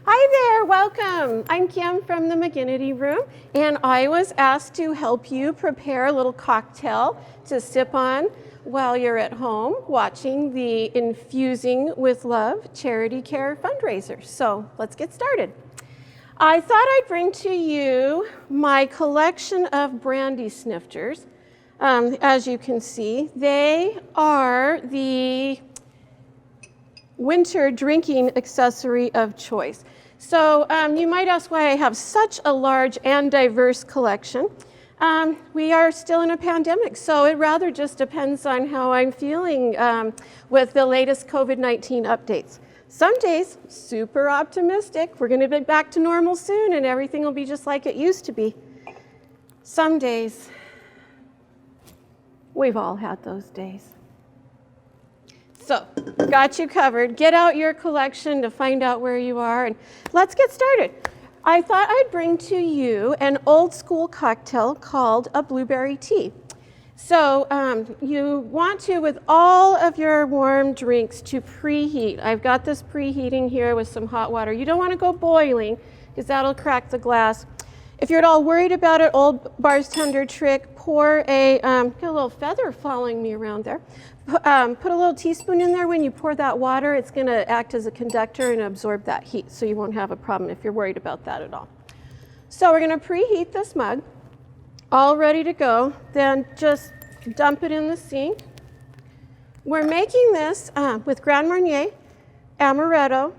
Hi there, welcome. I'm Kim from the McGinnity room, and I was asked to help you prepare a little cocktail to sip on while you're at home watching the Infusing with Love charity care fundraiser. So let's get started. I thought I'd bring to you my collection of brandy snifters. As you can see, they are the winter drinking accessory of choice. So you might ask why I have such a large and diverse collection. We are still in a pandemic, so it rather just depends on how I'm feeling with the latest COVID-19 updates. Some days, super optimistic. We're going to be back to normal soon and everything will be just like it used to be. Some days, we've all had those days. So, got you covered. Get out your collection to find out where you are, and let's get started. I thought I'd bring to you an old school cocktail called a blueberry tea. So, you want to, with all of your warm drinks, to preheat. I've got this preheating here with some hot water. You don't want to go boiling, because that'll crack the glass. If you're at all worried about it, old bartender trick, pour got a little feather following me around there. Put a little teaspoon in there when you pour that water. It's going to act as a conductor and absorb that heat, so you won't have a problem if you're worried about that at all. So we're going to preheat this mug, all ready to go. Then just dump it in the sink. We're making this with Grand Marnier, amaretto.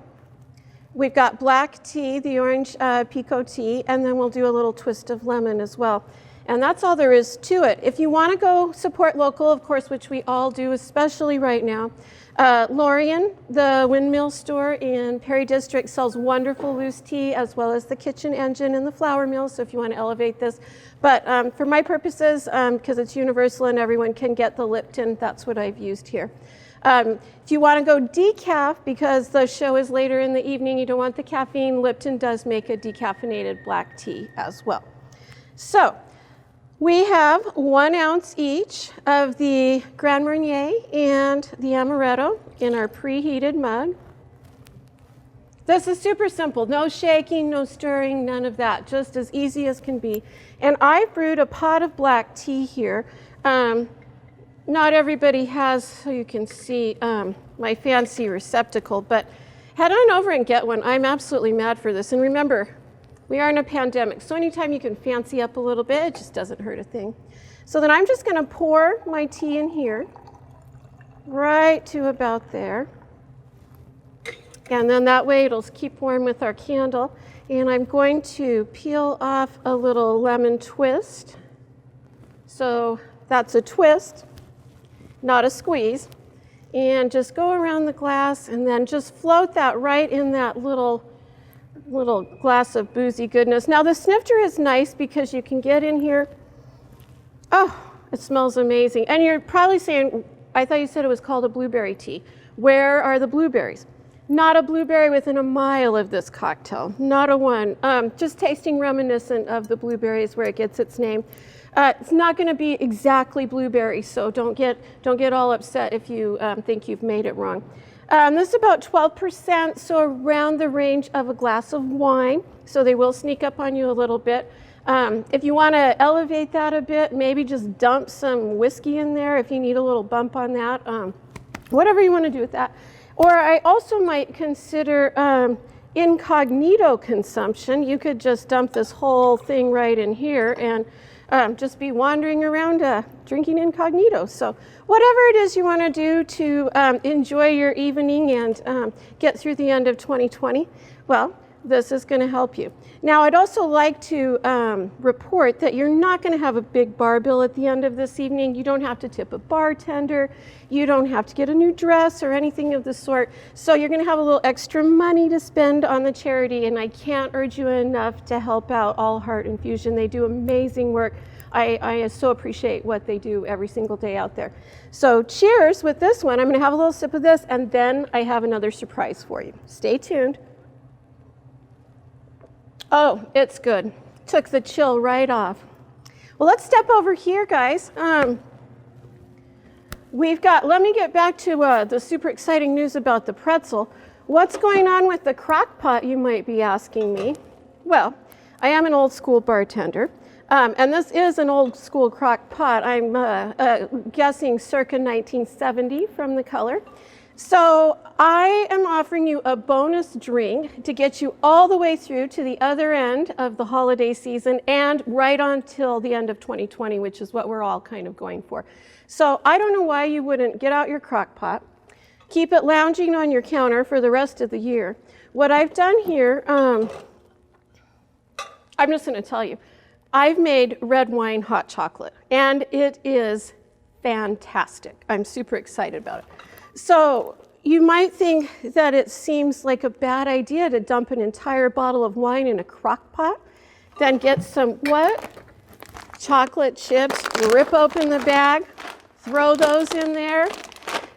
We've got black tea, the orange pico tea, and then we'll do a little twist of lemon as well. And that's all there is to it. If you want to go support local, of course, which we all do, especially right now, Lorien, the windmill store in Perry District, sells wonderful loose tea, as well as the kitchen engine and the flour mill, so if you want to elevate this. But for my purposes, because it's universal and everyone can get the Lipton, that's what I've used here. If you want to go decaf, because the show is later in the evening, you don't want the caffeine, Lipton does make a decaffeinated black tea as well. So we have 1 ounce each of the Grand Marnier and the amaretto in our preheated mug. This is super simple, no shaking, no stirring, none of that, just as easy as can be. And I brewed a pot of black tea here. Not everybody has, so you can see my fancy receptacle, but head on over and get one. I'm absolutely mad for this. And remember, we are in a pandemic, so anytime you can fancy up a little bit, it just doesn't hurt a thing. So then I'm just going to pour my tea in here, right to about there. And then that way it'll keep warm with our candle. And I'm going to peel off a little lemon twist. So that's a twist, not a squeeze. And just go around the glass and then just float that right in that little glass of boozy goodness. Now the snifter is nice because you can get in here. Oh, it smells amazing. And you're probably saying, I thought you said it was called a blueberry tea. Where are the blueberries? Not a blueberry within a mile of this cocktail, not a one. Just tasting reminiscent of the blueberries where it gets its name. It's not going to be exactly blueberry, so don't get all upset if you think you've made it wrong. This is about 12%, so around the range of a glass of wine, so they will sneak up on you a little bit. If you want to elevate that a bit, maybe just dump some whiskey in there if you need a little bump on that. Whatever you want to do with that. Or I also might consider incognito consumption. You could just dump this whole thing right in here and just be wandering around drinking incognito. So whatever it is you want to do to enjoy your evening and get through the end of 2020, well, this is going to help you. Now, I'd also like to report that you're not going to have a big bar bill at the end of this evening. You don't have to tip a bartender. You don't have to get a new dress or anything of the sort. So you're going to have a little extra money to spend on the charity, and I can't urge you enough to help out All Heart Infusion. They do amazing work. I so appreciate what they do every single day out there. So cheers with this one. I'm going to have a little sip of this, and then I have another surprise for you. Stay tuned. Oh, it's good. Took the chill right off. Well, let's step over here, guys. Let me get back to the super exciting news about the pretzel. What's going on with the crock pot, you might be asking me? Well, I am an old school bartender, and this is an old school crock pot. I'm guessing circa 1970 from the color. So I am offering you a bonus drink to get you all the way through to the other end of the holiday season and right on till the end of 2020, which is what we're all kind of going for. So I don't know why you wouldn't get out your crock pot, keep it lounging on your counter for the rest of the year. What I've done here, I'm just going to tell you, I've made red wine hot chocolate, and it is fantastic. I'm super excited about it. So you might think that it seems like a bad idea to dump an entire bottle of wine in a crock pot, then get some chocolate chips, rip open the bag, throw those in there.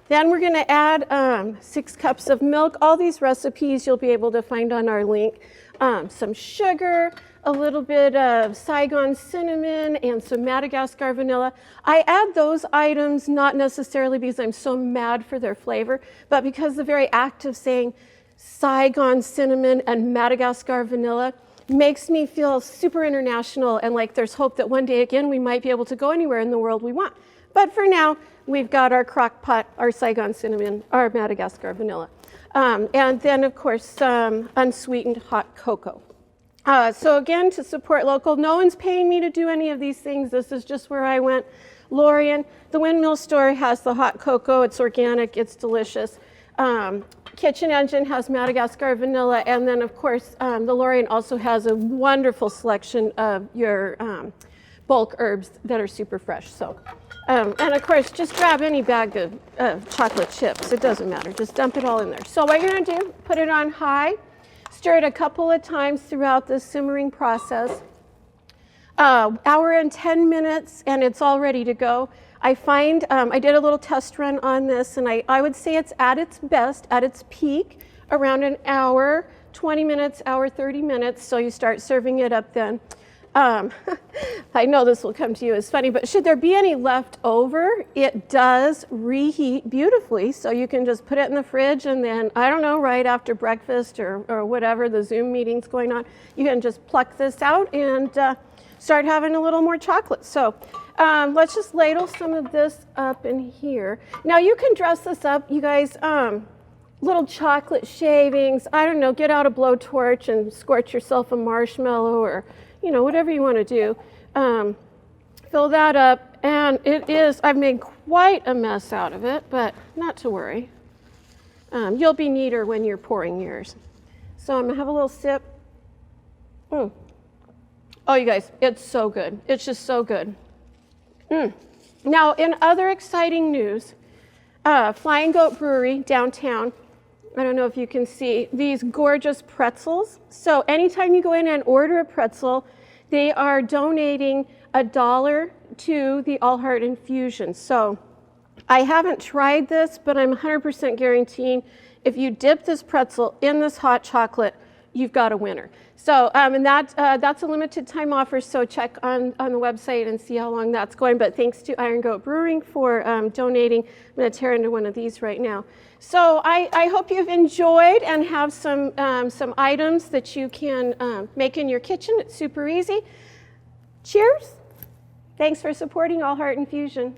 Then we're going to add 6 cups of milk. All these recipes you'll be able to find on our link. Some sugar, a little bit of Saigon cinnamon, and some Madagascar vanilla. I add those items not necessarily because I'm so mad for their flavor, but because the very act of saying Saigon cinnamon and Madagascar vanilla makes me feel super international and like there's hope that one day again we might be able to go anywhere in the world we want. But for now, we've got our crock pot, our Saigon cinnamon, our Madagascar vanilla. And then, of course, some unsweetened hot cocoa. So again, to support local, no one's paying me to do any of these things. This is just where I went. Lorien, the Windmill Store has the hot cocoa. It's organic, it's delicious. Kitchen Engine has Madagascar vanilla. And then, of course, the Lorien also has a wonderful selection of your bulk herbs that are super fresh. So, and of course, just grab any bag of chocolate chips. It doesn't matter. Just dump it all in there. So what you're going to do, put it on high. Stir it a couple of times throughout the simmering process. Hour and 10 minutes, and it's all ready to go. I find, I did a little test run on this, and I would say it's at its best, at its peak, around an hour, 20 minutes, hour, 30 minutes, so you start serving it up then. I know this will come to you as funny, but should there be any left over, it does reheat beautifully, so you can just put it in the fridge and then, I don't know, right after breakfast or whatever, the Zoom meeting's going on, you can just pluck this out and start having a little more chocolate. So let's just ladle some of this up in here. Now you can dress this up, you guys, little chocolate shavings, I don't know, get out a blowtorch and scorch yourself a marshmallow or whatever you want to do. Fill that up, and it is, I've made quite a mess out of it, but not to worry. You'll be neater when you're pouring yours. So I'm going to have a little sip. Oh, you guys, it's so good. It's just so good. Now, in other exciting news, Flying Goat Brewery downtown, I don't know if you can see these gorgeous pretzels. So anytime you go in and order a pretzel, they are donating $1 to the All Heart Infusion. So I haven't tried this, but I'm 100% guaranteeing if you dip this pretzel in this hot chocolate, you've got a winner. So, and that's a limited time offer, so check on the website and see how long that's going. But thanks to Iron Goat Brewing for donating. I'm going to tear into one of these right now. So I hope you've enjoyed and have some items that you can make in your kitchen. It's super easy. Cheers. Thanks for supporting All Heart Infusion.